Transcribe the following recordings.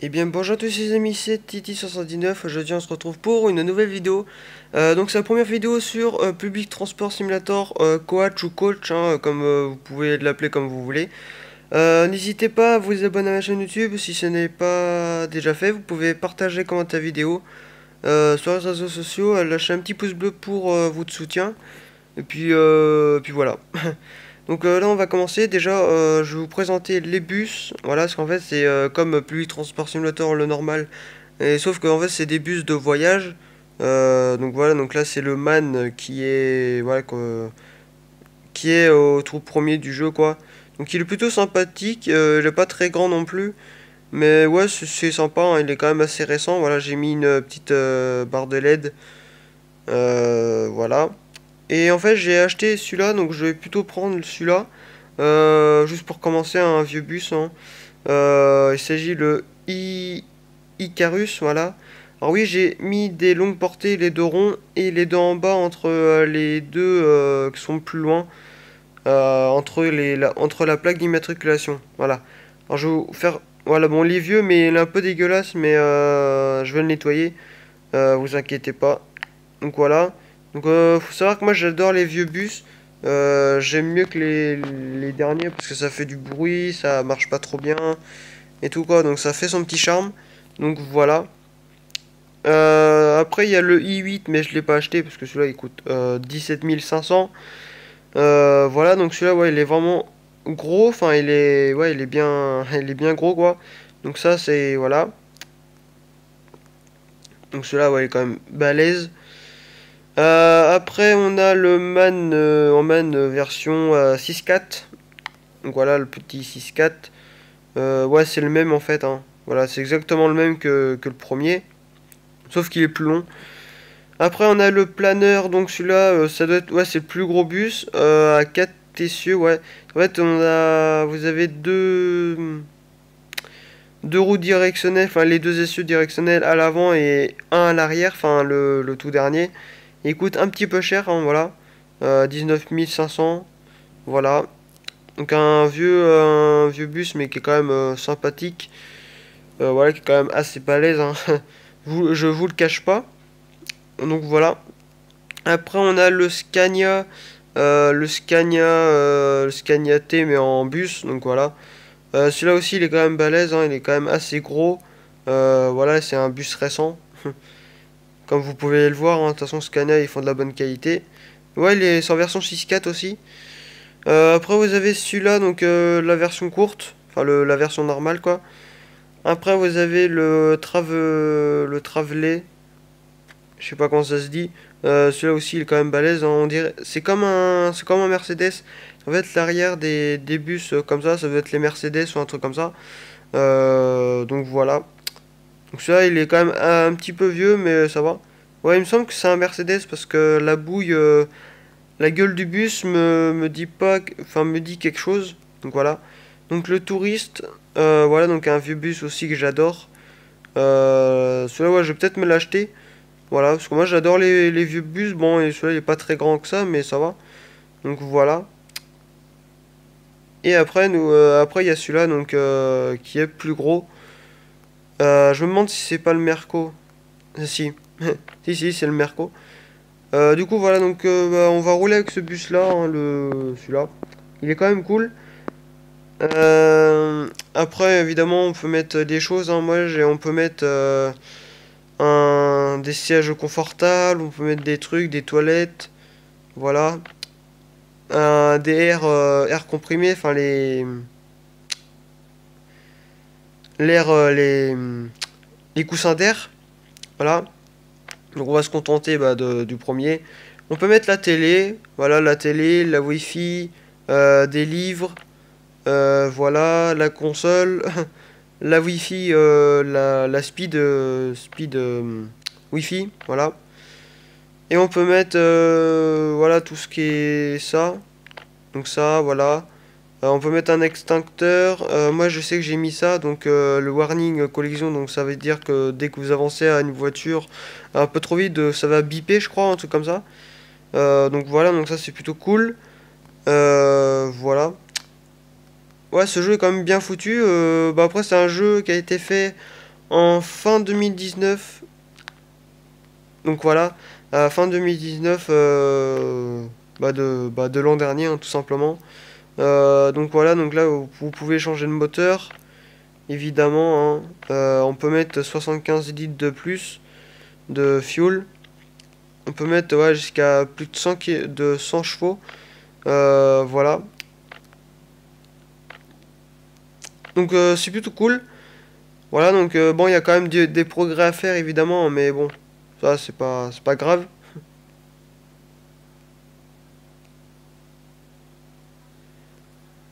Eh bien bonjour à tous les amis, c'est Titi79. Aujourd'hui on se retrouve pour une nouvelle vidéo. Donc c'est la première vidéo sur Public Transport Simulator Coach ou Coach, hein, comme vous pouvez l'appeler comme vous voulez. N'hésitez pas à vous abonner à ma chaîne YouTube si ce n'est pas déjà fait. Vous pouvez partager, commenter la vidéo sur les réseaux sociaux, lâcher un petit pouce bleu pour votre soutien. Et puis voilà. Donc là on va commencer. Déjà je vais vous présenter les bus. Voilà, parce qu'en fait c'est comme Public Transport Simulator le normal. Et sauf qu'en fait c'est des bus de voyage. Donc voilà, donc là c'est le man qui est voilà qui est au trou premier du jeu quoi. Donc il est plutôt sympathique. Il est pas très grand non plus. Mais ouais c'est sympa, hein, il est quand même assez récent. Voilà, j'ai mis une petite barre de LED. Voilà. Et en fait, j'ai acheté celui-là, donc je vais plutôt prendre celui-là. Juste pour commencer, un vieux bus, hein. Il s'agit le Icarus, voilà. Alors oui, j'ai mis des longues portées, les deux ronds, et les deux en bas entre les deux qui sont plus loin, entre la plaque d'immatriculation. Voilà. Alors je vais vous faire... Voilà, bon, il est vieux, mais il est un peu dégueulasse, mais je vais le nettoyer. Vous inquiétez pas. Donc voilà. Donc faut savoir que moi j'adore les vieux bus. J'aime mieux que les derniers parce que ça fait du bruit, ça marche pas trop bien et tout quoi. Donc ça fait son petit charme. Donc voilà. Après il y a le i8 mais je l'ai pas acheté parce que celui-là il coûte 17 500. Voilà, donc celui-là ouais il est vraiment gros. Enfin il est ouais il est bien gros quoi. Donc ça c'est voilà. Donc celui-là ouais il est quand même balèze. Après, on a le Man en Man version 6.4. Donc voilà, le petit 6.4. Ouais, c'est le même en fait, hein. Voilà, c'est exactement le même que le premier. Sauf qu'il est plus long. Après, on a le planeur. Donc celui-là, ça doit être. Ouais, c'est le plus gros bus. À 4 essieux, ouais. En fait, vous avez deux roues directionnelles. Enfin, les deux essieux directionnels à l'avant et un à l'arrière. Enfin, le tout dernier. Il coûte un petit peu cher, hein, voilà. 19 500. Voilà. Donc un vieux bus, mais qui est quand même sympathique. Voilà, qui est quand même assez balèze, hein. Je vous le cache pas. Donc voilà. Après, on a le Scania T, mais en bus. Donc voilà. Celui-là aussi, il est quand même balèze, hein, il est quand même assez gros. Voilà, c'est un bus récent. Comme vous pouvez le voir, hein, de toute façon, Scania, ils font de la bonne qualité. Ouais, c'est en version 6.4 aussi. Après, vous avez celui-là, donc la version courte, enfin la version normale, quoi. Après, vous avez le Traveler, je sais pas comment ça se dit. Celui-là aussi, il est quand même balèze, hein, on dirait, c'est comme un Mercedes. En fait, l'arrière des bus comme ça doit être les Mercedes ou un truc comme ça. Donc voilà. Donc celui-là, il est quand même un petit peu vieux, mais ça va. Ouais, il me semble que c'est un Mercedes parce que la bouille, la gueule du bus me dit pas, enfin me dit quelque chose. Donc voilà. Donc le touriste, voilà, donc un vieux bus aussi que j'adore. Celui-là, ouais, je vais peut-être me l'acheter. Voilà, parce que moi j'adore les vieux bus. Bon, et celui-là il est pas très grand que ça, mais ça va. Donc voilà. Et après, après il y a celui-là donc qui est plus gros. Je me demande si c'est pas le Merco. Si, si, c'est le Merco. Du coup, voilà, donc bah, on va rouler avec ce bus-là, hein, celui-là. Il est quand même cool. Après, évidemment, on peut mettre des choses, hein. On peut mettre des sièges confortables, on peut mettre des trucs, des toilettes, voilà. Des air comprimés, enfin l'air, les coussins d'air, voilà. Donc on va se contenter bah, du premier. On peut mettre la télé, voilà, la télé, la Wi-Fi, des livres, voilà, la console, la Wi-Fi, la speed Wi-Fi, voilà. Et on peut mettre, voilà, tout ce qui est ça. Donc ça, voilà. On peut mettre un extincteur. Moi, je sais que j'ai mis ça, donc le warning collision. Donc ça veut dire que dès que vous avancez à une voiture un peu trop vite, ça va biper, je crois, un truc comme ça. Donc voilà, donc ça c'est plutôt cool. Voilà. Ouais, ce jeu est quand même bien foutu. Bah après, c'est un jeu qui a été fait en fin 2019. Donc voilà, à fin 2019 de l'an dernier, hein, tout simplement. Donc voilà, donc là vous pouvez changer de moteur, évidemment, hein. On peut mettre 75 litres de plus de fuel. On peut mettre ouais, jusqu'à plus de 100 chevaux. Voilà. Donc c'est plutôt cool. Voilà, donc bon, il y a quand même des progrès à faire, évidemment, mais bon, ça c'est pas grave.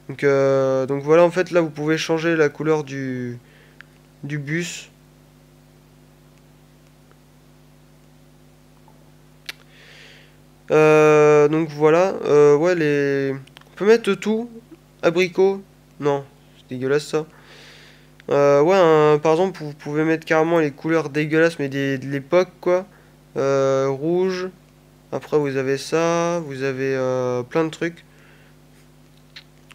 Donc voilà, en fait, là, vous pouvez changer la couleur du bus. Donc voilà, ouais, on peut mettre tout. Abricot. Non, c'est dégueulasse ça. Ouais, par exemple, vous pouvez mettre carrément les couleurs dégueulasses, mais de l'époque, quoi. Rouge. Après, vous avez ça. Vous avez plein de trucs.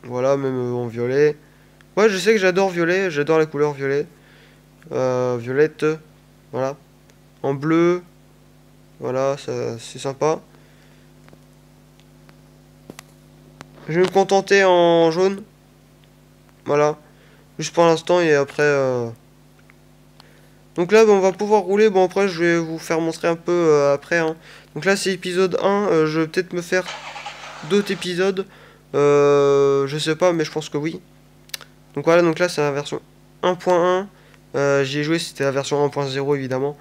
Voilà, même en violet. Ouais, je sais que j'adore violet. J'adore la couleur violet. Violette. Voilà. En bleu. Voilà, ça c'est sympa. Je vais me contenter en jaune. Voilà. Juste pour l'instant et après... Donc là, on va pouvoir rouler. Bon, après, je vais vous faire montrer un peu après, hein. Donc là, c'est épisode 1. Je vais peut-être me faire d'autres épisodes. Je sais pas, mais je pense que oui. Donc voilà, donc là, c'est la version 1.1. J'y ai joué, c'était la version 1.0, évidemment.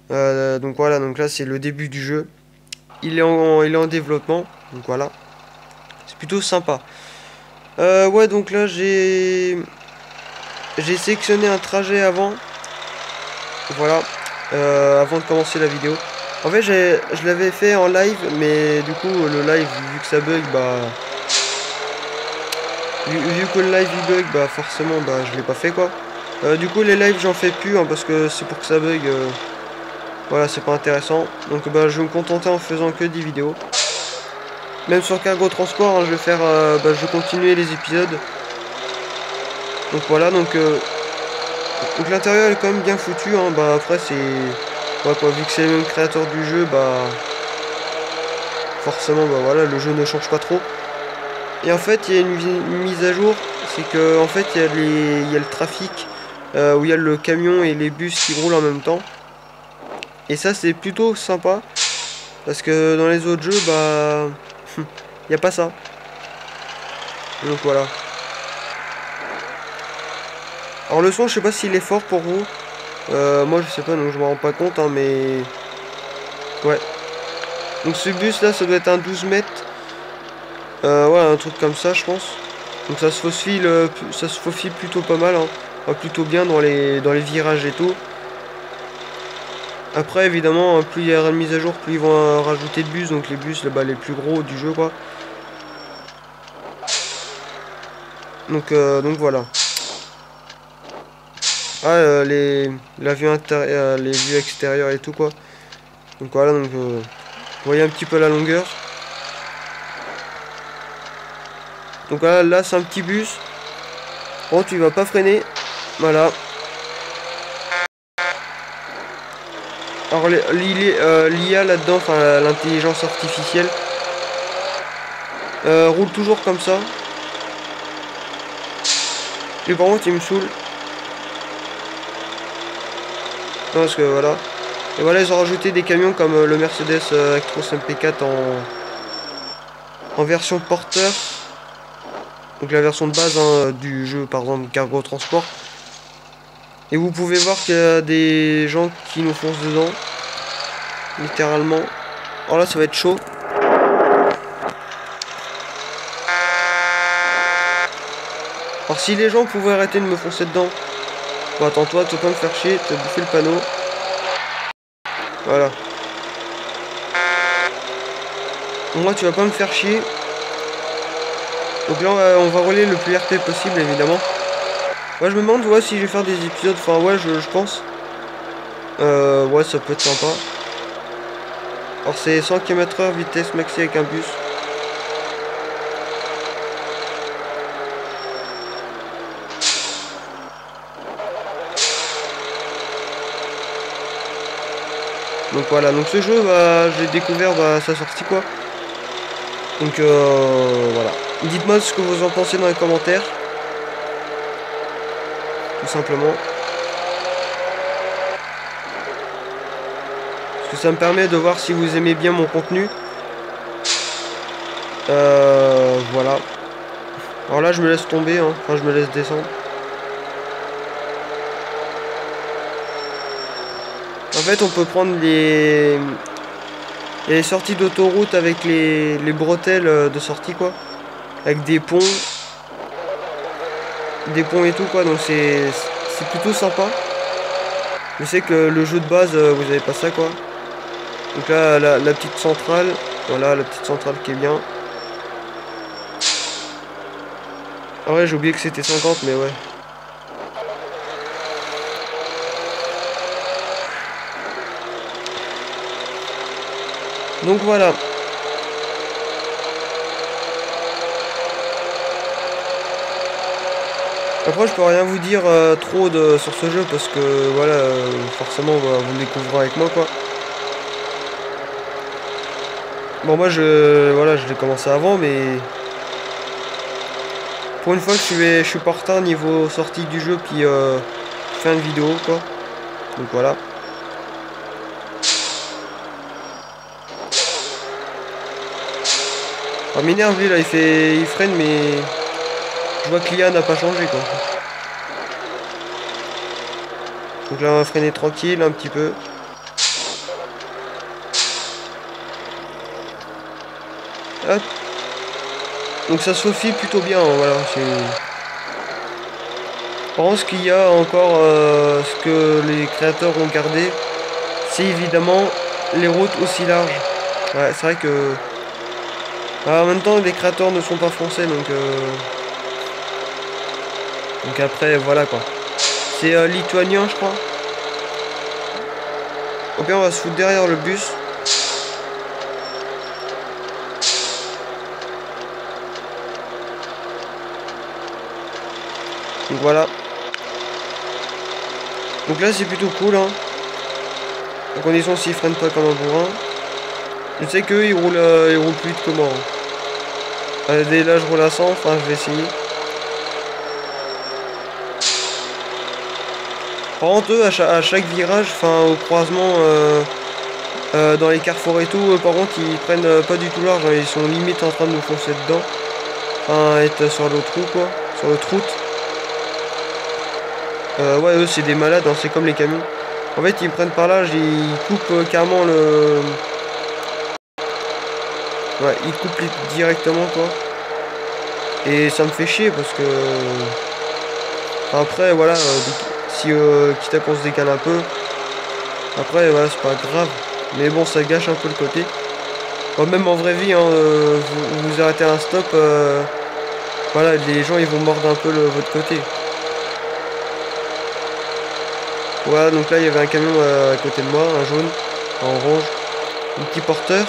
Donc voilà, donc là, c'est le début du jeu. Il est en développement. Donc voilà. C'est plutôt sympa. Ouais, donc là, j'ai sélectionné un trajet avant. Voilà, avant de commencer la vidéo. En fait, je l'avais fait en live, mais du coup, le live, vu que ça bug, bah... Vu que le live il bug, bah forcément, bah je l'ai pas fait, quoi. Du coup, les lives, j'en fais plus, hein, parce que c'est pour que ça bug. Voilà, c'est pas intéressant. Donc, bah, je vais me contenter en faisant que des vidéos. Même sur Cargo Transport, hein, je vais faire... bah, je vais continuer les épisodes. Donc voilà, donc l'intérieur est quand même bien foutu, hein. Bah après c'est... Ouais quoi, vu que c'est le même créateur du jeu, bah... Forcément, bah voilà, le jeu ne change pas trop. Et en fait, il y a une mise à jour, c'est que en fait, il y a le trafic, où il y a le camion et les bus qui roulent en même temps. Et ça, c'est plutôt sympa, parce que dans les autres jeux, bah... Il n'y a pas ça. Donc voilà. Alors le son, je sais pas s'il est fort pour vous. Moi, je sais pas, donc je m'en rends pas compte, hein, mais... Ouais. Donc ce bus là, ça doit être un 12 mètres. Ouais, un truc comme ça, je pense. Donc ça se faufile plutôt pas mal, hein. Enfin, plutôt bien dans les virages et tout. Après, évidemment, plus il y aura de mise à jour, plus ils vont rajouter de bus. Donc les bus là, bah, les plus gros du jeu, quoi. Donc voilà. Ah, les vues extérieures et tout, quoi. Donc voilà, donc vous voyez un petit peu la longueur. Donc là c'est un petit bus. Oh, tu vas pas freiner. Voilà. Alors l'IA là-dedans, enfin l'intelligence artificielle, roule toujours comme ça. Et par contre il me saoule. Non, parce que voilà. Et voilà, ils ont rajouté des camions comme le Mercedes Actros MP4 en version porteur. Donc la version de base, hein, du jeu, par exemple, Cargo Transport. Et vous pouvez voir qu'il y a des gens qui nous foncent dedans. Littéralement. Alors là, ça va être chaud. Alors si les gens pouvaient arrêter de me foncer dedans. Bon, attends, toi, tu peux pas me faire chier, t'as bouffé le panneau. Voilà. Moi, tu vas pas me faire chier. Donc là, on va rouler le plus RP possible, évidemment. Ouais, je me demande ouais, si je vais faire des épisodes. Enfin, ouais, je pense. Ouais, ça peut être sympa. Alors, c'est 100 km/h, vitesse maxi avec un bus. Donc voilà, donc ce jeu, bah, j'ai découvert à sa sortie quoi. Donc voilà. Dites-moi ce que vous en pensez dans les commentaires. Tout simplement. Parce que ça me permet de voir si vous aimez bien mon contenu. Voilà. Alors là, je me laisse tomber, hein. Enfin, je me laisse descendre. En fait, on peut prendre les sorties d'autoroute avec les bretelles de sortie, quoi. Avec des ponts. Des ponts et tout, quoi. Donc c'est plutôt sympa. Je sais que le jeu de base, vous avez pas ça, quoi. Donc là, la petite centrale. Voilà, la petite centrale qui est bien. Ah ouais, j'ai oublié que c'était 50, mais ouais. Donc voilà. Après, je peux rien vous dire trop sur ce jeu parce que voilà, forcément, vous le découvrez avec moi, quoi. Bon, moi, voilà, je l'ai commencé avant, mais pour une fois que je suis pas en retard niveau sortie du jeu, puis fin de vidéo, quoi. Donc voilà. Ça m'énerve lui là, il freine, mais je vois que l'IA n'a pas changé, quoi. Donc là, on va freiner tranquille un petit peu. Hop. Donc ça se faufile plutôt bien, hein, voilà. Par contre, ce qu'il y a encore, ce que les créateurs ont gardé, c'est évidemment les routes aussi larges. Ouais, c'est vrai que... Alors, en même temps, les créateurs ne sont pas français, donc après, voilà quoi. C'est lituanien, je crois. Ok, on va se foutre derrière le bus. Donc voilà. Donc là, c'est plutôt cool, hein. À condition s'ils freinent pas comme un bourrin. Je sais qu'eux, ils roulent plus vite que moi. Hein. Allez, là, je roule à 100, enfin, je vais essayer. Par contre, eux, à chaque virage, enfin, au croisement, dans les carrefours et tout, par contre, ils prennent pas du tout large. Hein, ils sont limite en train de nous foncer dedans. Enfin, être sur l'autre route, quoi. Sur l'autre route. Ouais, eux, c'est des malades, hein, c'est comme les camions. En fait, ils prennent par l'âge, ils coupent carrément le... Ouais, ils coupent directement, quoi. Et ça me fait chier, parce que... Enfin, après, voilà, si quitte à qu'on se décale un peu, après, voilà, c'est pas grave. Mais bon, ça gâche un peu le côté. Bon, même en vraie vie, hein, vous arrêtez un stop, voilà, les gens, ils vont mordre un peu votre côté. Voilà, donc là il y avait un camion à côté de moi, un jaune, un orange, un petit porteur.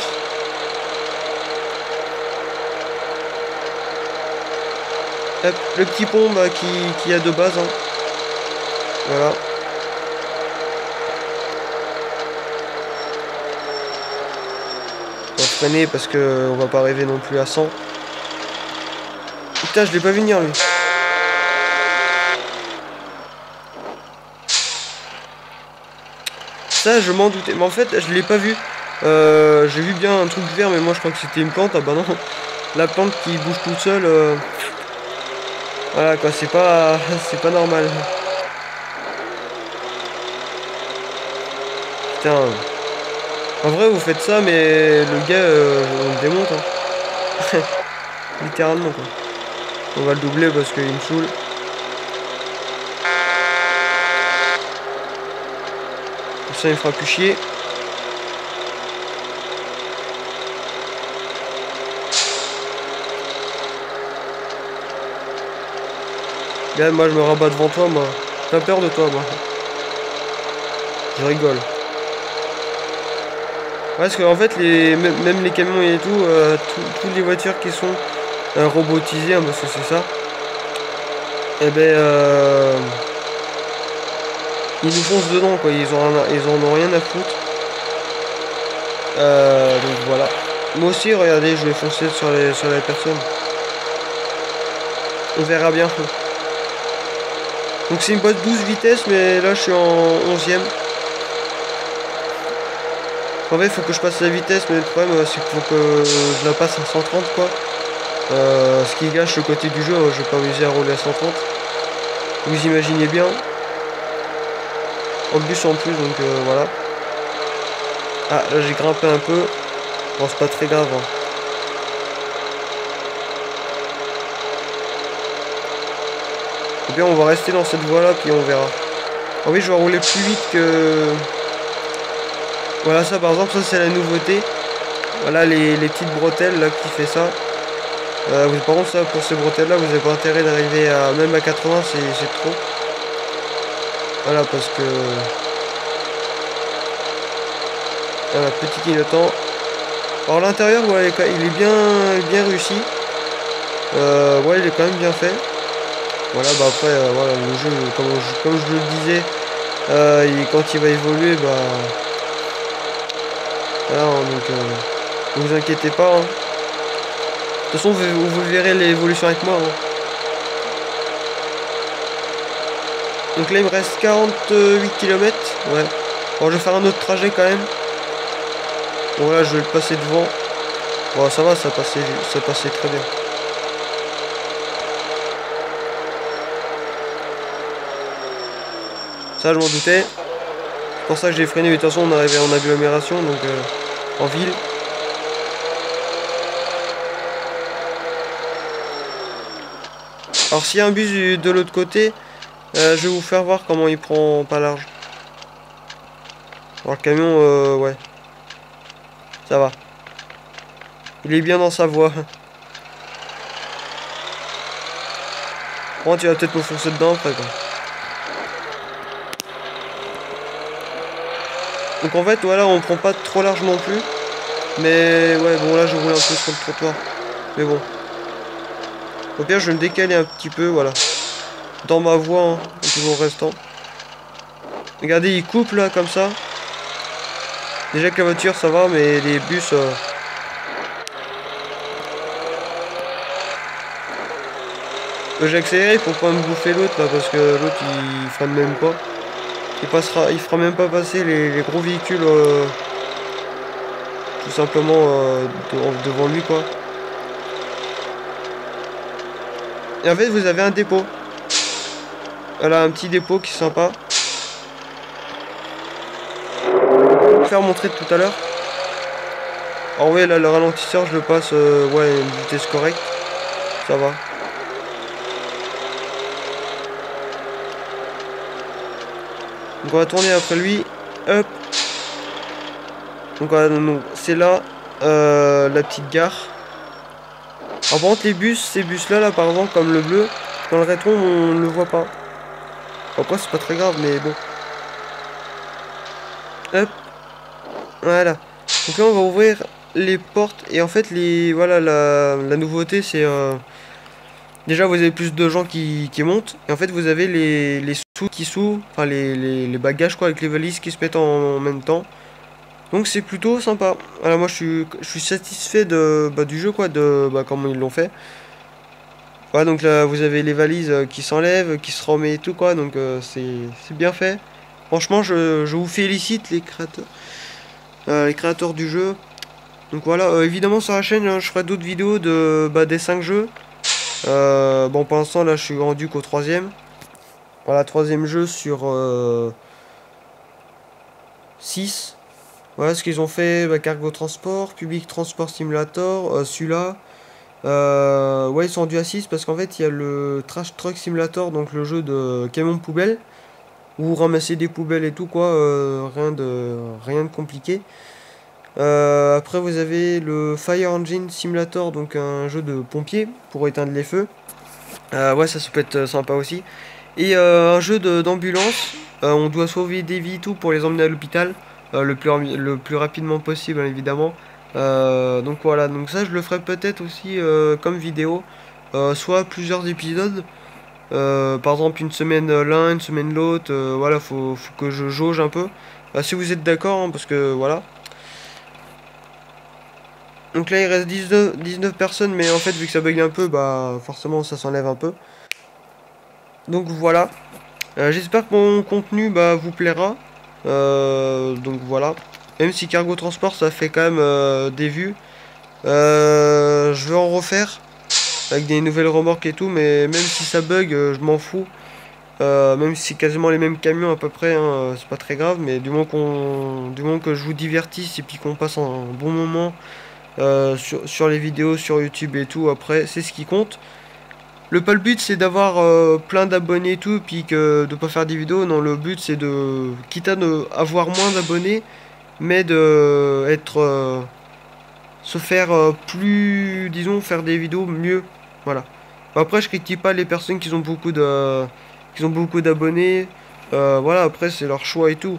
Hop, le petit pont bah, qui a de base. Hein. Voilà. On va freiner parce que on va pas arriver non plus à 100. Putain, je l'ai pas vu venir lui. Ça, je m'en doutais. Mais en fait, je l'ai pas vu. J'ai vu bien un truc vert, mais moi je crois que c'était une plante. Ah bah non. La plante qui bouge toute seule. Voilà quoi, c'est pas normal. Putain. En vrai, vous faites ça, mais le gars, on le démonte. Hein. Littéralement quoi. On va le doubler parce qu'il me saoule. Ça, il me fera plus chier. Regarde, moi je me rabats devant toi, moi. J'ai peur de toi, moi. Je rigole. Ouais, parce qu'en fait, même les camions et tout, toutes les voitures qui sont robotisées, hein, parce que c'est ça, et ben, ils nous foncent dedans, quoi. Ils en ont rien à foutre. Donc voilà. Moi aussi, regardez, je vais foncer sur les personnes. On verra bien. Donc c'est une boîte 12 vitesses, mais là je suis en 11e. En fait, il faut que je passe la vitesse, mais le problème c'est qu'il faut que je la passe à 130 quoi. Ce qui gâche le côté du jeu, je vais pas m'amuser à rouler à 130. Vous imaginez bien. En bus en plus, donc voilà. Ah, là j'ai grimpé un peu. Bon, c'est pas très grave. Hein. Et bien, on va rester dans cette voie là, puis on verra. Ah oui, je vais rouler plus vite que... Voilà, ça par exemple, ça c'est la nouveauté. Voilà les petites bretelles là qui fait ça. Par contre, ça, pour ces bretelles là, vous n'avez pas intérêt d'arriver à... Même à 80, c'est trop. Voilà, parce que... Voilà, petit clignotant. Alors l'intérieur, ouais, il est bien réussi. Ouais, il est quand même bien fait. Voilà, bah après, voilà, le jeu, comme je le disais, quand il va évoluer, bah... Voilà, hein, donc ne vous inquiétez pas. Hein. De toute façon, vous verrez l'évolution avec moi. Hein. Donc là, il me reste 48 km. Ouais. Bon, je vais faire un autre trajet quand même. Bon, là, je vais le passer devant. Bon, ça va, ça passait très bien. Ça, je m'en doutais. C'est pour ça que j'ai freiné. Mais de toute façon, on est arrivé en agglomération, donc en ville. Alors, s'il y a un bus de l'autre côté, je vais vous faire voir comment il prend pas large. Alors, le camion, ouais. Ça va. Il est bien dans sa voie. Bon, tu vas peut-être me foncer dedans après, quoi. Donc en fait, voilà, on prend pas trop large non plus. Mais ouais, bon, là, je roule un peu sur le trottoir. Mais bon. Au pire, je vais me décaler un petit peu, voilà. Dans ma voie, hein, toujours restant. Regardez, il coupe là, comme ça. Déjà que la voiture, ça va, mais les bus... J'ai accéléré pour pas me bouffer l'autre là, parce que l'autre, il freine même pas. Il fera même pas passer les gros véhicules tout simplement devant lui quoi. Et en fait vous avez un dépôt. Voilà un petit dépôt qui est sympa. Je vais vous faire montrer tout à l'heure. Alors ouais là le ralentisseur je le passe ouais à une vitesse correcte. Ça va. Donc on va tourner après lui. Hop. Donc voilà, c'est là la petite gare. Alors par contre les bus, ces bus là par exemple comme le bleu, dans le rétro on ne le voit pas. Après c'est pas très grave mais bon. Hop. Voilà. Donc là on va ouvrir les portes et en fait voilà la nouveauté c'est déjà vous avez plus de gens qui montent et en fait vous avez les sous qui s'ouvrent, enfin les bagages quoi avec les valises qui se mettent en même temps. Donc c'est plutôt sympa. Voilà, moi je suis satisfait du jeu quoi, comment ils l'ont fait. Voilà, donc là vous avez les valises qui s'enlèvent, qui se remettent et tout quoi, donc c'est bien fait. Franchement je vous félicite les créateurs du jeu. Donc voilà, évidemment sur la chaîne hein, je ferai d'autres vidéos des 5 jeux. Bon pour l'instant là je suis rendu qu'au 3ème. Voilà, 3ème jeu sur 6. Voilà ce qu'ils ont fait, Cargo Transport, Public Transport Simulator, celui-là. Ouais, ils sont rendus à 6 parce qu'en fait, il y a le Trash Truck Simulator, donc le jeu de camion poubelle, où vous ramassez des poubelles et tout, quoi, rien de compliqué. Après, vous avez le Fire Engine Simulator, donc un jeu de pompier pour éteindre les feux. Ouais, ça peut être sympa aussi. Et un jeu d'ambulance, on doit sauver des vies et tout pour les emmener à l'hôpital. Le plus rapidement possible hein, évidemment donc voilà, donc ça je le ferai peut-être aussi comme vidéo soit plusieurs épisodes par exemple une semaine l'un, une semaine l'autre voilà, faut que je jauge un peu si vous êtes d'accord hein, parce que voilà Donc là il reste 19 personnes, mais en fait vu que ça bug un peu, bah forcément ça s'enlève un peu. Donc voilà. J'espère que mon contenu bah, vous plaira. Donc voilà. Même si Cargo Transport ça fait quand même des vues. Je vais en refaire avec des nouvelles remorques et tout, mais même si ça bug, je m'en fous. Même si c'est quasiment les mêmes camions à peu près, hein, c'est pas très grave, mais du moment que je vous divertisse et puis qu'on passe un bon moment sur les vidéos sur YouTube et tout, après c'est ce qui compte. Le but c'est d'avoir plein d'abonnés et tout, puis que de pas faire des vidéos. Non, le but c'est de, quitte à avoir moins d'abonnés, mais de être se faire plus, disons, faire des vidéos mieux. Voilà. Après, je critique pas les personnes qui ont beaucoup d'abonnés. Voilà, après, c'est leur choix et tout.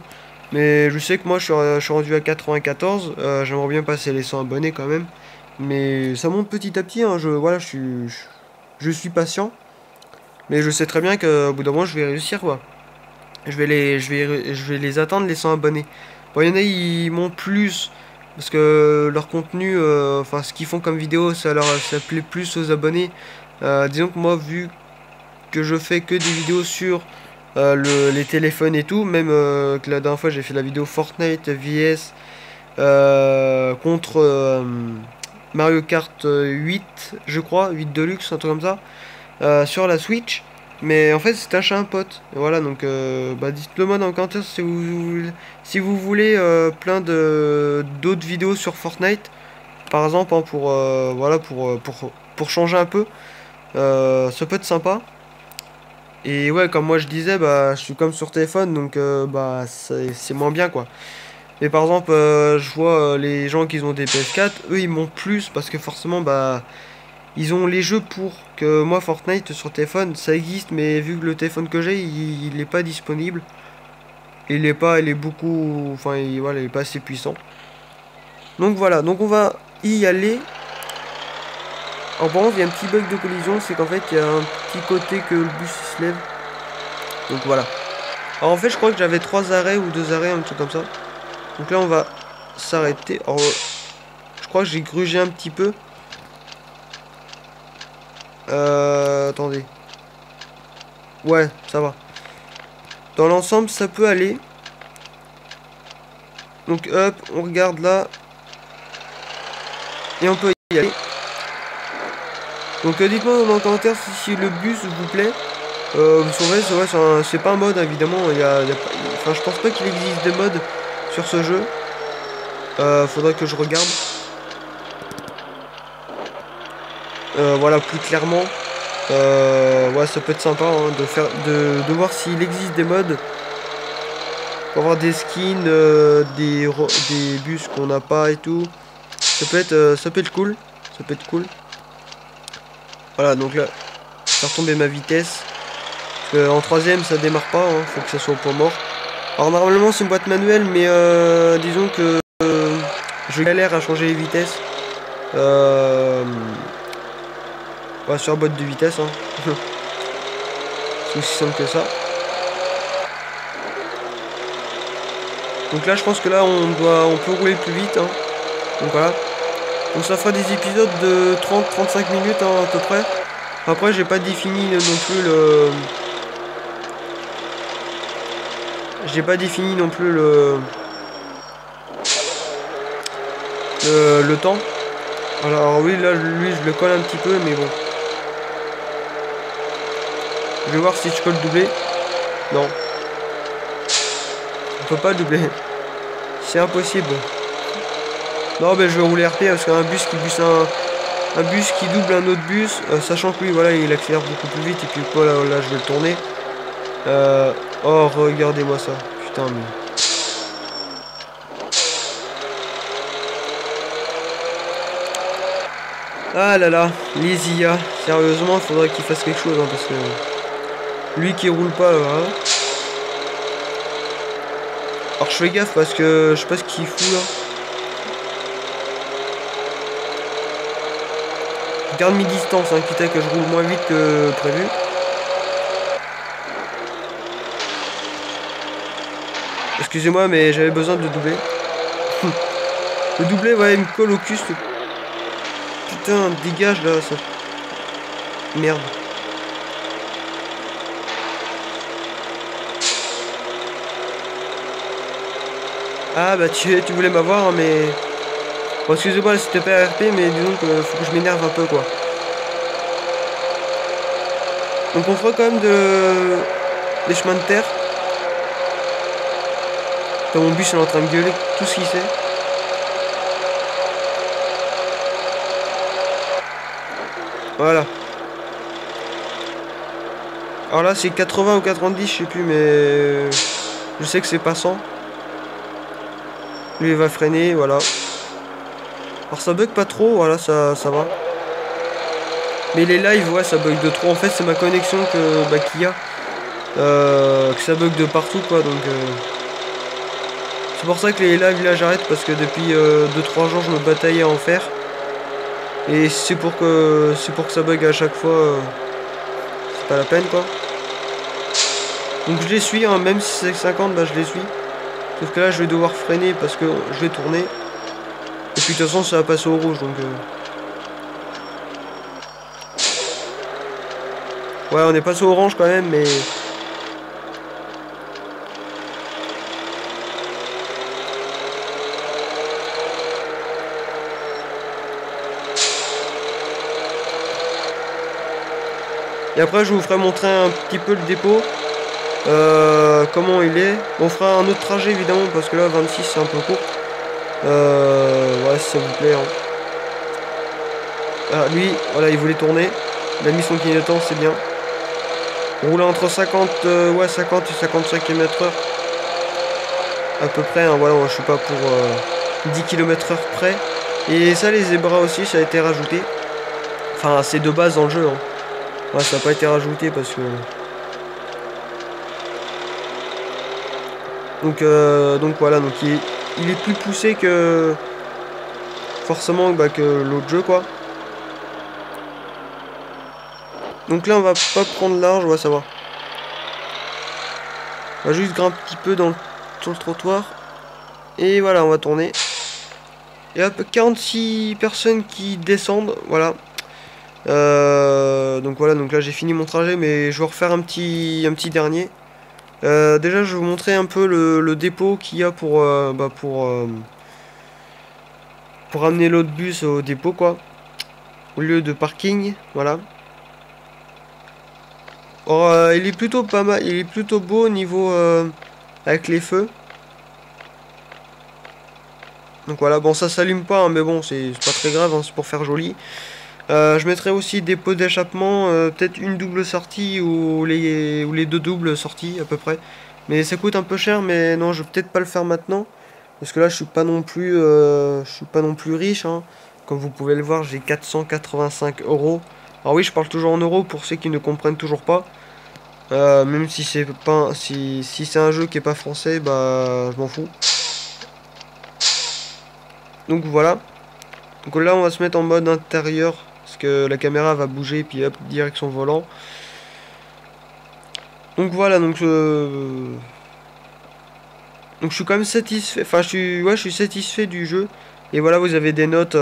Mais je sais que moi, je suis rendu à 94. J'aimerais bien passer les 100 abonnés quand même. Mais ça monte petit à petit. Hein, voilà, je suis patient. Mais je sais très bien qu'au bout d'un moment, je vais réussir, quoi. Je vais les atteindre, les 100 abonnés. Bon, il y en a, ils montent plus. Parce que leur contenu, enfin ce qu'ils font comme vidéo, ça plaît plus aux abonnés. Disons que moi, vu que je fais que des vidéos sur les téléphones et tout, même que la dernière fois j'ai fait la vidéo Fortnite vs contre Mario Kart 8, je crois, 8 Deluxe, un truc comme ça, sur la Switch. Mais en fait, c'est un chat un pote. Et voilà, donc bah, dites-le moi dans les commentaires si vous voulez plein de d'autres vidéos sur Fortnite, par exemple, hein, pour voilà pour changer un peu. Ça peut être sympa. Et ouais, comme moi je disais, bah je suis comme sur téléphone, donc bah c'est moins bien quoi. Mais par exemple, je vois les gens qui ont des PS4, eux ils montent plus parce que forcément bah ils ont les jeux pour que moi Fortnite sur téléphone ça existe, mais vu que le téléphone que j'ai il est pas disponible. Il est beaucoup, enfin voilà, il est pas assez puissant. Donc voilà, donc on va y aller. En revanche, il y a un petit bug de collision, c'est qu'en fait il y a un petit côté que le bus il se lève. Donc voilà. Alors en fait je crois que j'avais 3 arrêts ou 2 arrêts, un truc comme ça. Donc là on va s'arrêter. Alors je crois que j'ai grugé un petit peu. Attendez. Ouais, ça va. Dans l'ensemble ça peut aller. Donc hop, on regarde là. Et on peut y aller. Donc dites-moi dans les commentaires si le bus vous plaît. C'est pas un mode évidemment. Enfin je pense pas qu'il existe des modes sur ce jeu. Faudrait que je regarde. Voilà plus clairement. Ouais ça peut être sympa hein, de voir s'il existe des modes. Pour avoir des skins, des bus qu'on n'a pas et tout. Ça peut être cool. Ça peut être cool. Voilà donc là. Faire tomber ma vitesse. En troisième ça démarre pas, hein, faut que ça soit au point mort. Alors normalement c'est une boîte manuelle mais disons que je galère à changer les vitesses. Ouais, sur la boîte de vitesse hein. C'est aussi simple que ça. Donc là je pense que là on peut rouler plus vite hein. Donc voilà. Donc ça fera des épisodes de 30-35 minutes hein, à peu près. Après j'ai pas défini non plus le. J'ai pas défini non plus le temps. Alors oui là lui je le colle un petit peu mais bon. Je vais voir si je colle doubler. Non. On peut pas doubler. C'est impossible. Non mais je vais rouler RP parce qu'un bus un bus qui double un autre bus, sachant que lui voilà il accélère beaucoup plus vite et puis quoi là je vais le tourner. Oh regardez-moi ça. Putain mais. Ah là là, les IA. Sérieusement il faudrait qu'il fasse quelque chose hein, parce que. Lui qui roule pas là. Alors je fais gaffe parce que je sais pas ce qu'il fout là. Je garde mes distances, hein, quitte à que je roule moins vite que prévu. Excusez-moi mais j'avais besoin de doubler. Le doubler ouais il me colle au cul. putain, dégage là, ça. Merde. Ah bah tu voulais m'avoir, hein, mais... Bon, excusez-moi, c'était pas RP, mais disons que faut que je m'énerve un peu, quoi. Donc on fera quand même des chemins de terre. Dans mon bus, il est en train de gueuler tout ce qu'il sait. Voilà. Alors là, c'est 80 ou 90, je sais plus, mais... Je sais que c'est pas 100. Lui, il va freiner, voilà. Alors ça bug pas trop, voilà, ça va. Mais les lives, ouais, ça bug de trop. En fait, c'est ma connexion qu'il y a. Que ça bug de partout, quoi, donc... C'est pour ça que les lives, là, j'arrête, parce que depuis 2-3 jours, je me bataillais à en faire. Et c'est pour que ça bug à chaque fois, c'est pas la peine, quoi. Donc je les suis, hein, même si c'est 50, bah je les suis. Sauf que là, je vais devoir freiner parce que je vais tourner. Et puis de toute façon, ça va passer au rouge, donc... Ouais, on est passé au orange quand même, mais... Et après, je vous ferai montrer un petit peu le dépôt. Comment il est. On fera un autre trajet, évidemment, parce que là, 26, c'est un peu court. Ouais, si ça vous plaît. Hein. Ah, lui, voilà, il voulait tourner. Il a mis son clignotant, c'est bien. Rouler entre 50, ouais, 50 et 55 km/h. À peu près, hein, voilà, je suis pas pour 10 km/h près. Et ça, les zébras aussi, ça a été rajouté. Enfin, c'est de base dans le jeu. Hein. Ouais, ça n'a pas été rajouté parce que... Donc voilà, donc il est plus poussé que... Forcément bah, que l'autre jeu, quoi. Donc là, on va pas prendre large, on va savoir. On va juste grimper un petit peu sur le trottoir. Et voilà, on va tourner. Et hop, 46 personnes qui descendent, voilà. Donc voilà, donc là j'ai fini mon trajet, mais je vais refaire un petit dernier. Déjà, je vais vous montrer un peu le dépôt qu'il y a pour amener l'autre bus au dépôt, quoi. Au lieu de parking, voilà. Or, il est plutôt pas mal, il est plutôt beau au niveau avec les feux. Donc voilà, bon ça s'allume pas, hein, mais bon c'est pas très grave, hein, c'est pour faire joli. Je mettrai aussi des pots d'échappement, peut-être une double sortie ou les deux doubles sorties à peu près. Mais ça coûte un peu cher, mais non, je vais peut-être pas le faire maintenant. Parce que là, je suis pas non plus riche. Hein. Comme vous pouvez le voir, j'ai 485 euros. Alors oui, je parle toujours en euros pour ceux qui ne comprennent toujours pas. Même si c'est pas si c'est un jeu qui est pas français, bah je m'en fous. Donc voilà. Donc là, on va se mettre en mode intérieur. Parce que la caméra va bouger, puis hop, direction volant. Donc voilà, donc je suis quand même satisfait. Enfin, je suis satisfait du jeu. Et voilà, vous avez des notes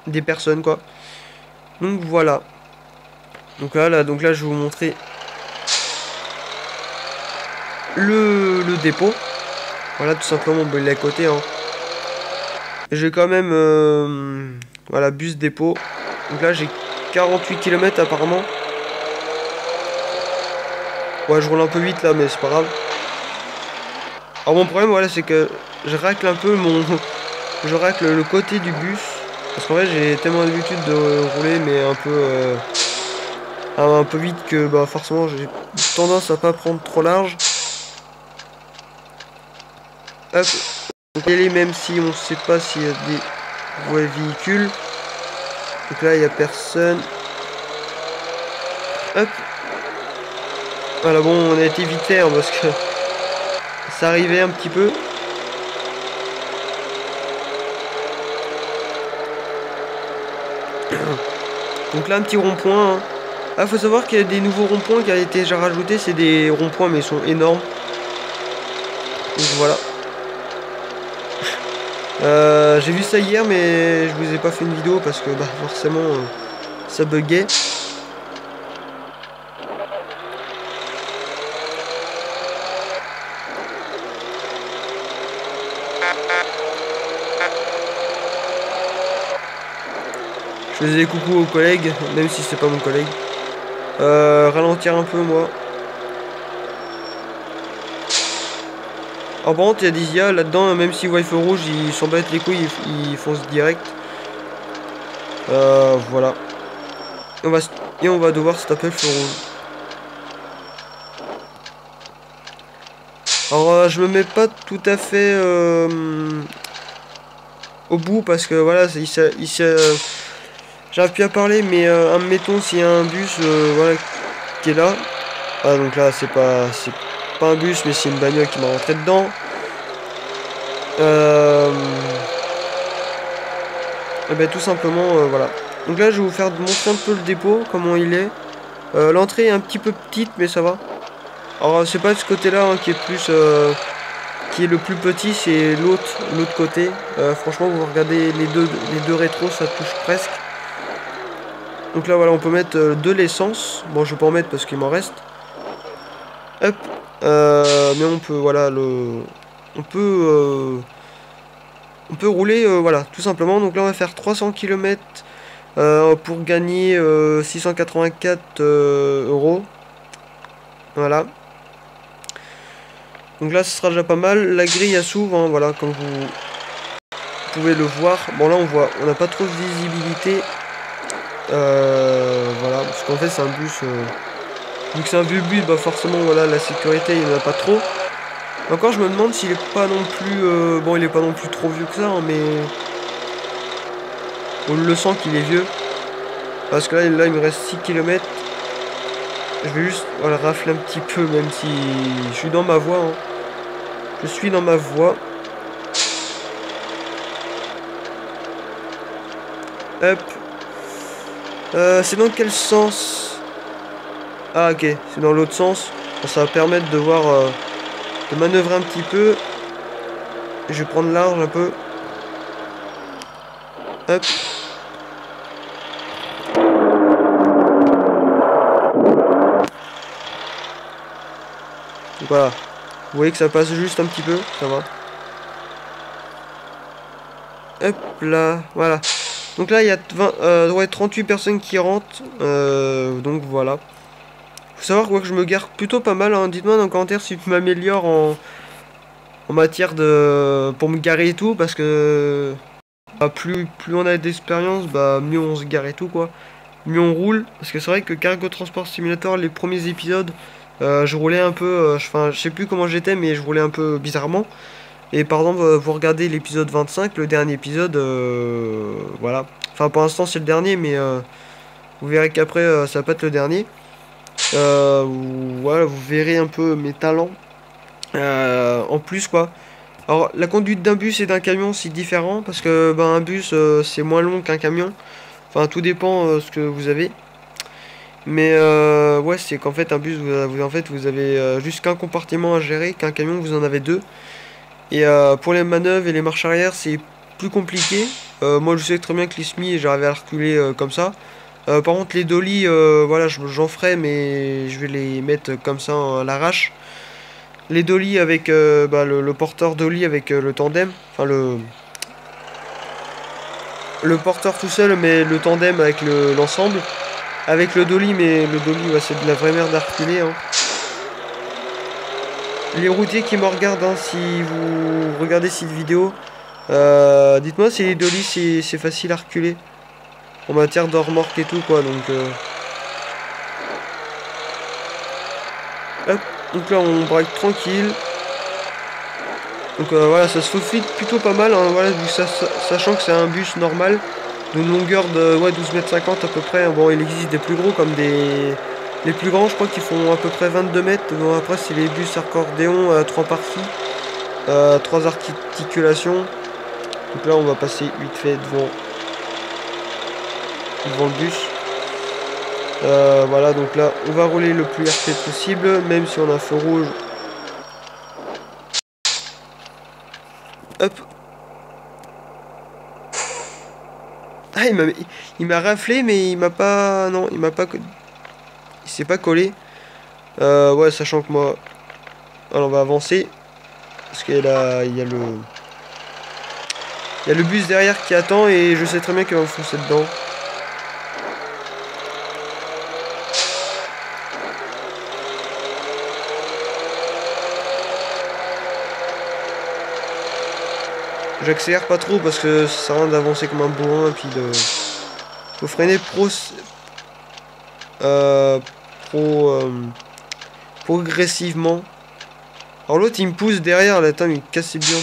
des personnes, quoi. Donc voilà. Donc là, je vais vous montrer le dépôt. Voilà, tout simplement, bon, il est à côté, hein. J'ai quand même, voilà, bus dépôt. Donc là, j'ai 48 km apparemment. Ouais, je roule un peu vite là, mais c'est pas grave. Alors mon problème, voilà, c'est que je racle un peu je racle le côté du bus. Parce qu'en fait, j'ai tellement l'habitude de rouler, mais un peu vite que, bah, forcément, j'ai tendance à pas prendre trop large. Hop. Donc y aller même si on sait pas s'il y a des voies véhicules. Donc là, il n'y a personne. Hop. Voilà, bon, on a été vite fait, hein, parce que ça arrivait un petit peu. Donc là, un petit rond-point. Hein. Ah, faut savoir qu'il y a des nouveaux ronds-points qui ont été déjà rajoutés. C'est des ronds-points, mais ils sont énormes. Donc voilà. J'ai vu ça hier, mais je vous ai pas fait une vidéo parce que bah, forcément ça buguait. Je faisais coucou aux collègues, même si c'est pas mon collègue. Ralentir un peu moi. En par contre, il y a des IA là-dedans, même s'ils voient le feu rouge, ils s'en battent les couilles, ils foncent direct. Voilà. Et on va devoir se taper le feu rouge. Alors, je me mets pas tout à fait au bout parce que voilà, j'arrive plus à parler, mais admettons s'il y a un bus voilà, qui est là. Ah, donc là, c'est pas un bus, mais c'est une bagnole qui m'a rentré dedans. Et ben tout simplement, voilà. Donc là, je vais vous faire montrer un peu le dépôt, comment il est. L'entrée est un petit peu petite, mais ça va. Alors, c'est pas de ce côté-là hein, qui est qui est le plus petit, c'est l'autre côté. Franchement, vous regardez les deux rétros, ça touche presque. Donc là, voilà, on peut mettre de l'essence. Bon, je vais pas en mettre parce qu'il m'en reste. Hop. Mais on peut, voilà, on peut, on peut rouler, voilà, tout simplement. Donc là, on va faire 300 km pour gagner 684 euros. Voilà. Donc là, ce sera déjà pas mal. La grille, elle s'ouvre, hein, voilà, comme vous pouvez le voir. Bon, là, on n'a pas trop de visibilité. Voilà, parce qu'en fait, c'est un bus. Vu que c'est un vieux bus, bah forcément, voilà, la sécurité, il n'y en a pas trop. Encore, je me demande s'il est pas non plus... bon, il est pas non plus trop vieux que ça, hein, mais... On le sent qu'il est vieux. Parce que là, il me reste 6 km. Je vais juste voilà, rafler un petit peu, même si je suis dans ma voie. Hein. Je suis dans ma voie. Hop. C'est dans quel sens? Ah, ok. C'est dans l'autre sens. Bon, ça va permettre de voir... de manœuvrer un petit peu. Je vais prendre large un peu. Hop. Donc voilà. Vous voyez que ça passe juste un petit peu. Ça va. Hop là. Voilà. Donc là, il y a 38 personnes qui rentrent. Donc voilà. Faut savoir quoi, que je me gare plutôt pas mal. Hein. Dites-moi dans les commentaires si tu m'améliores en matière de... pour me garer et tout. Parce que... Bah, plus on a d'expérience, bah mieux on se gare et tout quoi. Mieux on roule. Parce que c'est vrai que Cargo Transport Simulator, les premiers épisodes, je roulais un peu... Enfin, je sais plus comment j'étais, mais je roulais un peu bizarrement. Et par exemple, vous regardez l'épisode 25, le dernier épisode, voilà. Enfin, pour l'instant, c'est le dernier, mais vous verrez qu'après, ça va pas être le dernier. Voilà, vous verrez un peu mes talents. En plus, quoi. Alors, la conduite d'un bus et d'un camion, c'est différent, parce que ben, un bus, c'est moins long qu'un camion. Enfin, tout dépend ce que vous avez. Mais ouais, c'est qu'en fait, un bus, vous avez juste qu'un compartiment à gérer, qu'un camion, vous en avez deux. Et pour les manœuvres et les marches arrière, c'est plus compliqué. Moi, je sais très bien que les SMI, j'arrive à reculer comme ça. Par contre, les dolly, voilà, j'en ferai, mais je vais les mettre comme ça à l'arrache. Les dolly avec bah, le porteur dolly avec le tandem. Enfin, le porteur tout seul, mais le tandem avec l'ensemble. Avec le dolly, mais le dolly, ouais, c'est de la vraie merde à reculer. Hein. Les routiers qui me regardent, hein, si vous regardez cette vidéo, dites-moi si les dolly c'est facile à reculer en matière de remorque et tout quoi. Hop, donc là on braque tranquille. Donc voilà, ça se faufile plutôt pas mal, hein, voilà, sachant que c'est un bus normal d'une longueur de ouais, 12,50 m à peu près. Bon, il existe des plus gros comme les plus grands, je crois qu'ils font à peu près 22 mètres. Bon, après, c'est les bus accordéon à 3 parties, 3 articulations. Donc là, on va passer vite fait devant le bus. Voilà, donc là, on va rouler le plus RP possible, même si on a un feu rouge. Hop. Ah, il m'a raflé, mais il m'a pas... Non, il m'a pas... Il s'est pas collé. Ouais, sachant que moi... Alors, on va avancer. Parce qu'il y a il y a le... Il y a le bus derrière qui attend et je sais très bien qu'il va me foncer dedans. J'accélère pas trop parce que ça sert à rien d'avancer comme un bourrin et puis de... Faut freiner euh, progressivement. Alors l'autre il me pousse derrière là, attends, il me casse ses bien.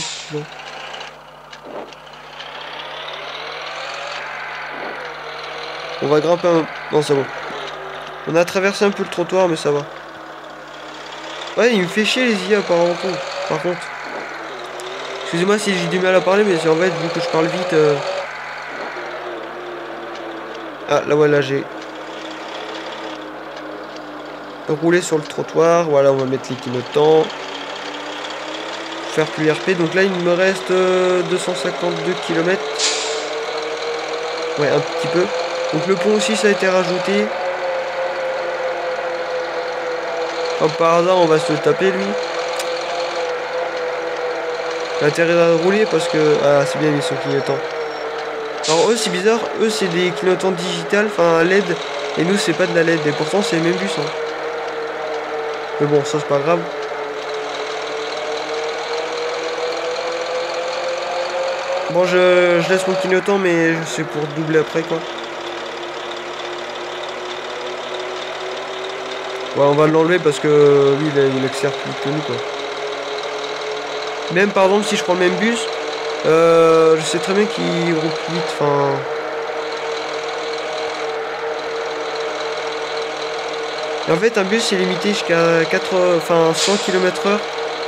On va grimper un... Non, c'est bon. On a traversé un peu le trottoir mais ça va. Ouais, il me fait chier les IA par contre. Excusez-moi si j'ai du mal à parler, mais c'est en fait, vu que je parle vite... Ah, là, voilà, j'ai... roulé sur le trottoir. Voilà, on va mettre les clignotants. Faire plus RP. Donc là, il me reste 252 km. Ouais, un petit peu. Donc le pont aussi, ça a été rajouté. Comme par hasard, on va se le taper, lui. J'ai intérêt à rouler parce que... Ah, c'est bien, ils sont clignotants. Alors eux, c'est bizarre. Eux, c'est des clignotants digital, enfin LED. Et nous, c'est pas de la LED. Et pourtant, c'est le même bus, hein. Mais bon, ça, c'est pas grave. Bon, je laisse mon clignotant, mais c'est pour doubler après, quoi. Ouais, on va l'enlever parce que lui, il accélère plus vite que nous, quoi. Même, par exemple, si je prends le même bus, je sais très bien qu'il roule plus vite, enfin... Et en fait, un bus, c'est limité jusqu'à 100 km/h,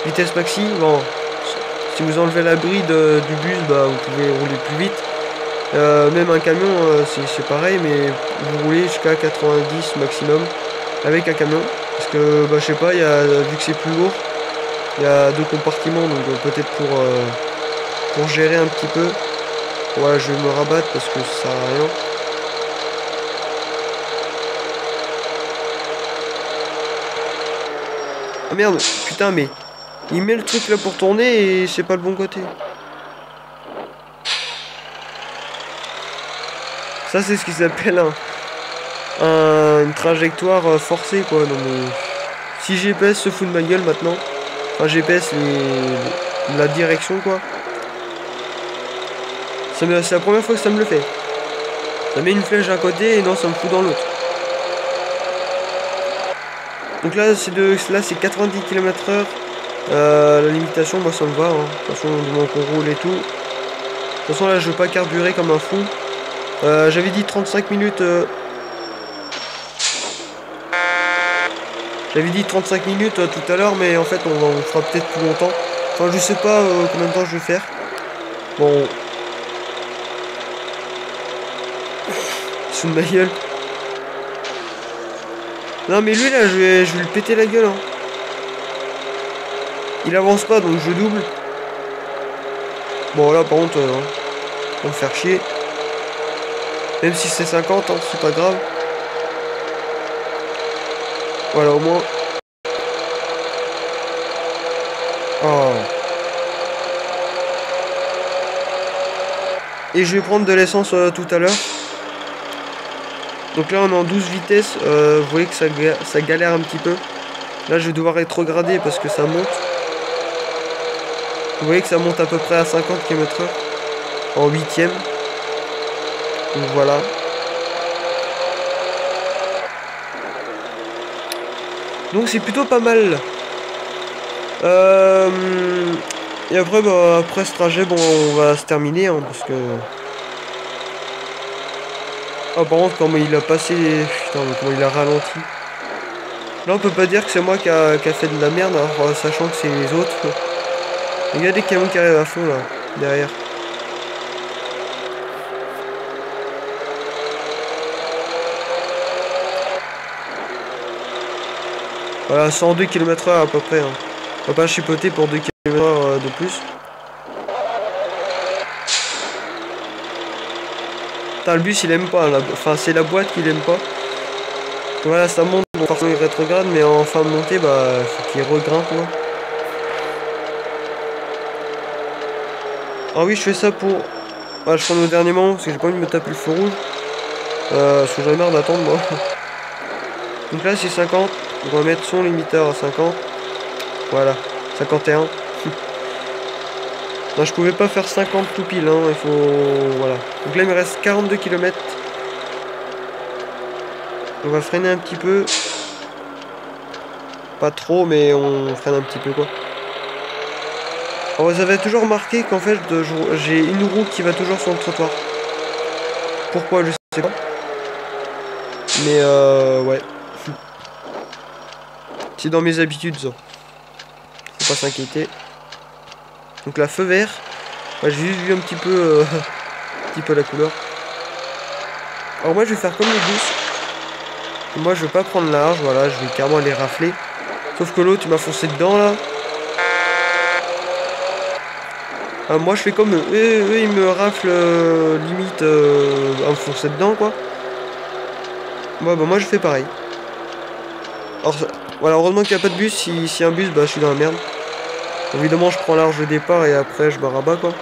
vitesse maxi. Bon, si vous enlevez l'abri du bus, bah, vous pouvez rouler plus vite. Même un camion, c'est pareil, mais vous roulez jusqu'à 90 maximum avec un camion. Parce que, bah, je sais pas, vu que c'est plus lourd, il y a 2 compartiments, donc peut-être pour gérer un petit peu. Ouais, je vais me rabattre parce que ça sert à rien. Ah merde, putain, mais il met le truc là pour tourner et c'est pas le bon côté. Ça, c'est ce qui s'appelle une trajectoire forcée, quoi. Non, mais si GPS se fout de ma gueule maintenant, enfin GPS, la direction, quoi. C'est la première fois que ça me le fait. Ça met une flèche d'un côté et non, ça me fout dans l'autre. Donc là, c'est 90 km/h. La limitation, moi, ça me va. Hein. De toute façon, du moment qu'on roule et tout. De toute façon, là, je veux pas carburer comme un fou. J'avais dit 35 minutes. J'avais dit 35 minutes tout à l'heure, mais en fait, on fera peut-être plus longtemps. Enfin, je sais pas combien de temps je vais faire. Bon. Sous ma gueule. Non, mais lui, là, je vais lui péter la gueule. Hein. Il avance pas, donc je double. Bon, là, par contre, on va me faire chier. Même si c'est 50, hein, c'est pas grave. Voilà, au moins. Oh. Et je vais prendre de l'essence tout à l'heure. Donc là, on est en 12 vitesses. Vous voyez que ça galère un petit peu. Là, je vais devoir rétrograder parce que ça monte. Vous voyez que ça monte à peu près à 50 km/h. En 8ème. Donc voilà. Donc c'est plutôt pas mal. Et après, bah, après ce trajet, bon, on va se terminer, hein, parce que... Ah, par contre, comment il a passé... Putain, mais comment il a ralenti. Là, on peut pas dire que c'est moi qui a fait de la merde, alors, sachant que c'est les autres. Il y a des camions qui arrivent à fond, là, derrière. Voilà, 102 km/h à peu près. Hein. On va pas chipoter pour 2 km/h de plus. Putain, le bus il aime pas, là. Enfin c'est la boîte qui l'aime pas. Voilà, ça monte, bon parfois il rétrograde, mais en fin de montée, bah faut qu'il regrimpe quoi. Ah oui, je fais ça pour... Ah, je prends au dernier moment parce que j'ai pas envie de me taper le feu rouge. Parce que j'en ai marre d'attendre moi. Donc là c'est 50, on va mettre son limiteur à 50. Voilà, 51. Non, je pouvais pas faire 50 tout pile, hein, il faut... Voilà. Donc là il me reste 42 km. On va freiner un petit peu. Pas trop, mais on freine un petit peu quoi. Alors vous avez toujours remarqué qu'en fait j'ai une roue qui va toujours sur le trottoir. Pourquoi je sais pas. Mais ouais. C'est dans mes habitudes ça. Faut pas s'inquiéter. Donc là feu vert. Ouais, j'ai juste vu un petit peu la couleur. Alors moi je vais faire comme les bus. Moi je vais pas prendre large, voilà, je vais carrément les rafler. Sauf que l'autre il m'a foncé dedans là. Ah, moi je fais comme eux. Eux ils me raflent limite à me foncer dedans quoi. Ouais, bah moi je fais pareil. Alors voilà, heureusement qu'il n'y a pas de bus. Si un bus, bah je suis dans la merde. Évidemment je prends large au départ et après je me rabats quoi.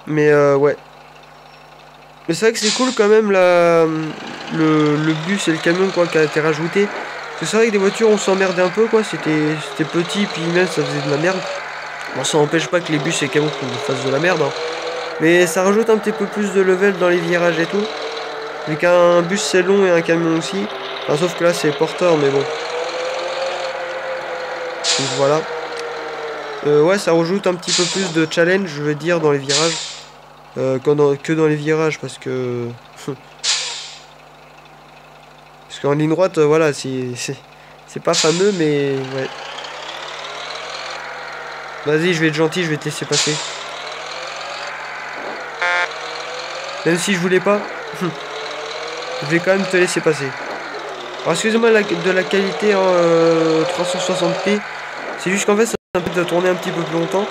Mais ouais. Mais c'est vrai que c'est cool quand même le bus et le camion quoi qui a été rajouté. Parce que c'est vrai que des voitures on s'emmerdait un peu quoi. C'était petit puis même ça faisait de la merde. Bon ça n'empêche pas que les bus et les camions fassent de la merde hein. Mais ça rajoute un petit peu plus de level dans les virages et tout. Vu qu'un bus c'est long et un camion aussi. Enfin, sauf que là c'est porteur mais bon. Donc voilà. Ouais ça rajoute un petit peu plus de challenge je veux dire dans les virages. Que dans les virages parce que... parce qu'en ligne droite voilà c'est pas fameux mais ouais. Vas-y je vais être gentil, je vais te laisser passer. Même si je voulais pas. Je vais quand même te laisser passer. Alors excusez-moi de la qualité en 360p. C'est juste qu'en fait ça me permet de tourner un petit peu plus longtemps.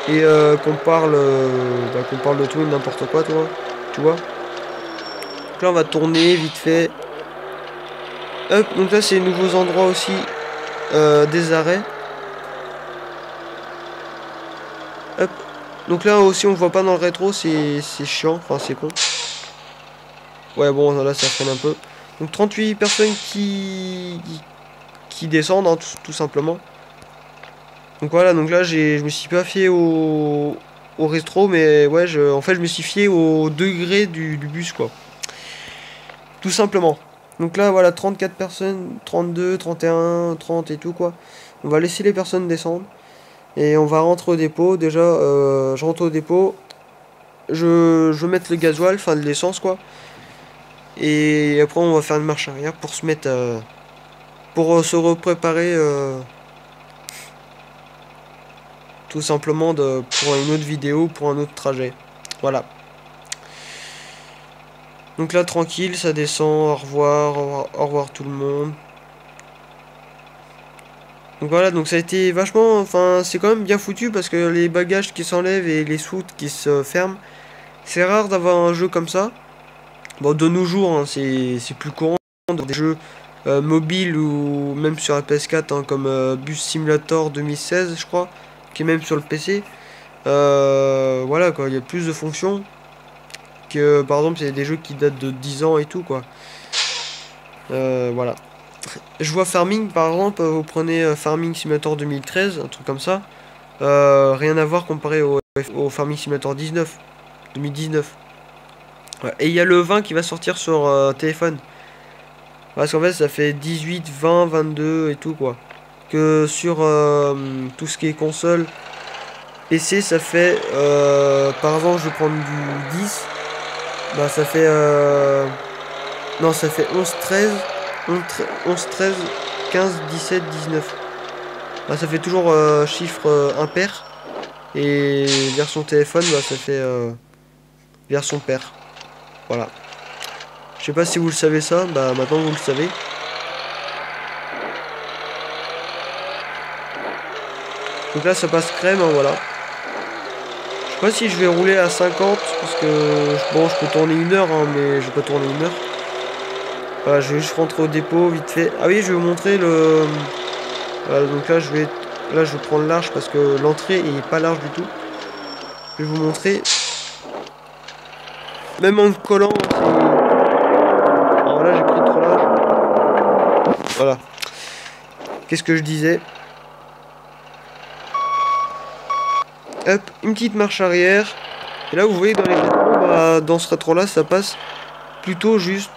Et qu'on parle de tout et n'importe quoi toi. Tu vois. Donc là on va tourner vite fait. Hop, donc là c'est les nouveaux endroits aussi des arrêts. Hop. Donc là aussi on voit pas dans le rétro, c'est chiant, enfin c'est con. Ouais bon là ça freine un peu. Donc 38 personnes qui descendent hein, tout simplement. Donc voilà, donc là je me suis pas fié au rétro mais ouais en fait je me suis fié au degré du bus quoi. Tout simplement. Donc là voilà 34 personnes, 32, 31, 30 et tout quoi. On va laisser les personnes descendre. Et on va rentrer au dépôt. Déjà je rentre au dépôt. Je vais mettre le gasoil, enfin de l'essence quoi. Et après on va faire une marche arrière pour se mettre pour se repréparer tout simplement pour une autre vidéo, pour un autre trajet. Voilà. Donc là tranquille, ça descend, au revoir tout le monde. Donc voilà, donc ça a été vachement, enfin c'est quand même bien foutu parce que les bagages qui s'enlèvent et les soutes qui se ferment, c'est rare d'avoir un jeu comme ça. Bon de nos jours hein, c'est plus courant dans des jeux mobiles ou même sur la PS4 hein, comme Bus Simulator 2016 je crois, qui est même sur le PC. Voilà quoi, il y a plus de fonctions que par exemple c'est des jeux qui datent de 10 ans et tout quoi. Voilà. Je vois Farming par exemple, vous prenez Farming Simulator 2013, un truc comme ça. Rien à voir comparé au Farming Simulator 2019. Ouais. Et il y a le 20 qui va sortir sur téléphone. Parce qu'en fait ça fait 18, 20, 22 et tout quoi. Que sur tout ce qui est console, PC ça fait, par exemple je vais prendre du 10. Bah ça fait, non ça fait 11, 13. 11, 13, 15, 17, 19. Bah, ça fait toujours chiffre impair. Et version téléphone, bah, ça fait version pair. Voilà. Je sais pas si vous le savez ça, bah maintenant vous le savez. Donc là ça passe crème, hein, voilà. Je sais pas si je vais rouler à 50 parce que bon, je peux tourner 1 heure, hein, mais je vais pas tourner 1 heure. Voilà, je vais juste rentrer au dépôt vite fait. Ah oui, je vais vous montrer le. Voilà, donc là je vais prendre large parce que l'entrée est pas large du tout. Je vais vous montrer. Même en collant, c'est. Alors là, j'ai pris trop large. Voilà. Qu'est-ce que je disais? Hop, une petite marche arrière. Et là, vous voyez, dans les rétros, bah, dans ce rétro-là, ça passe plutôt juste.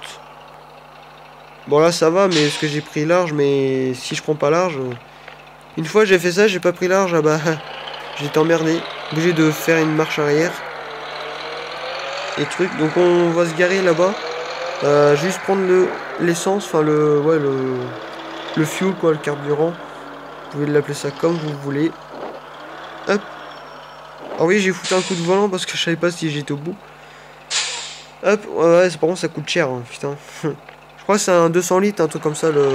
Bon, là, ça va, mais est-ce que j'ai pris large? Mais si je prends pas large. Une fois, j'ai fait ça, j'ai pas pris large. Ah bah, j'étais emmerdé. Obligé de faire une marche arrière. Et truc. Donc, on va se garer là-bas. Juste prendre l'essence, enfin, le fuel, quoi, le carburant. Vous pouvez l'appeler ça comme vous voulez. Hop. Ah oui, j'ai foutu un coup de volant parce que je savais pas si j'étais au bout. Hop, ouais, par contre ça coûte cher, hein, putain. Je crois que c'est un 200 litres, un truc comme ça, le...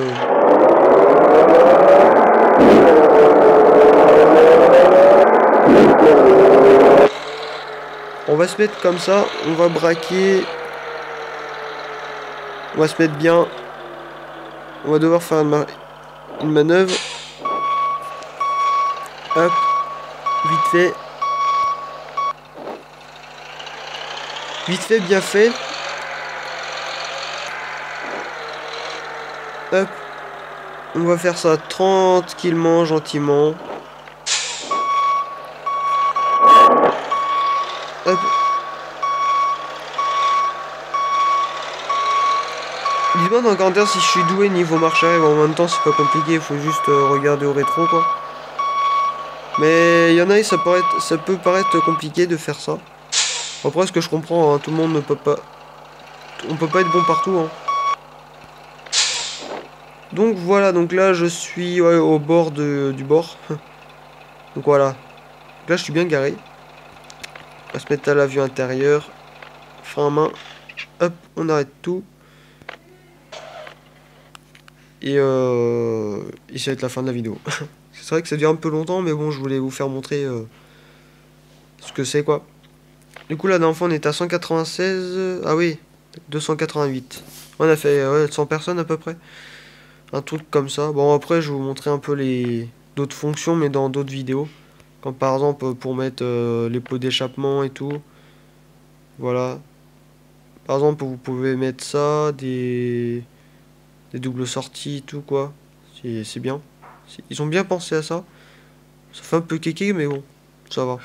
On va se mettre comme ça, on va braquer. On va se mettre bien. On va devoir faire une manœuvre. Hop, vite fait. Vite fait, bien fait. Hop. On va faire ça tranquillement, gentiment. Hop. Dis-moi dans le commentaire si je suis doué niveau marche arrière. En même temps, c'est pas compliqué. Il faut juste regarder au rétro, quoi. Mais il y en a, ça peut paraître compliqué de faire ça. Après, ce que je comprends, hein, tout le monde ne peut pas... On peut pas être bon partout, hein. Donc voilà, donc là je suis au bord du bord. Donc voilà. Donc là je suis bien garé. On va se mettre à la vue intérieure. Frein à main. Hop, on arrête tout. Et ça va être la fin de la vidéo. C'est vrai que ça dure un peu longtemps, mais bon, je voulais vous faire montrer ce que c'est, quoi. Du coup, là, dans le fond, on est à 196. Ah oui, 288. On a fait 100 personnes à peu près. Un truc comme ça. Bon, après, je vais vous montrer un peu d'autres fonctions, mais dans d'autres vidéos. Comme par exemple, pour mettre les pots d'échappement et tout. Voilà. Par exemple, vous pouvez mettre ça, des doubles sorties et tout, quoi. C'est bien. Ils ont bien pensé à ça. Ça fait un peu kéké, mais bon, ça va.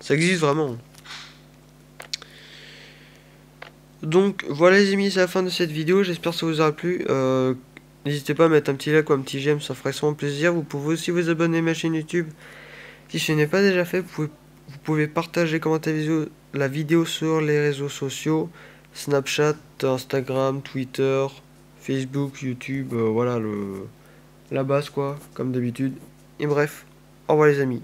Ça existe vraiment. Donc, voilà les amis, c'est la fin de cette vidéo. J'espère que ça vous aura plu. N'hésitez pas à mettre un petit like ou un petit j'aime, ça ferait extrêmement plaisir. Vous pouvez aussi vous abonner à ma chaîne YouTube. Si ce n'est pas déjà fait, vous pouvez partager, commenter la vidéo sur les réseaux sociaux. Snapchat, Instagram, Twitter, Facebook, YouTube, voilà la base quoi, comme d'habitude. Et bref, au revoir les amis.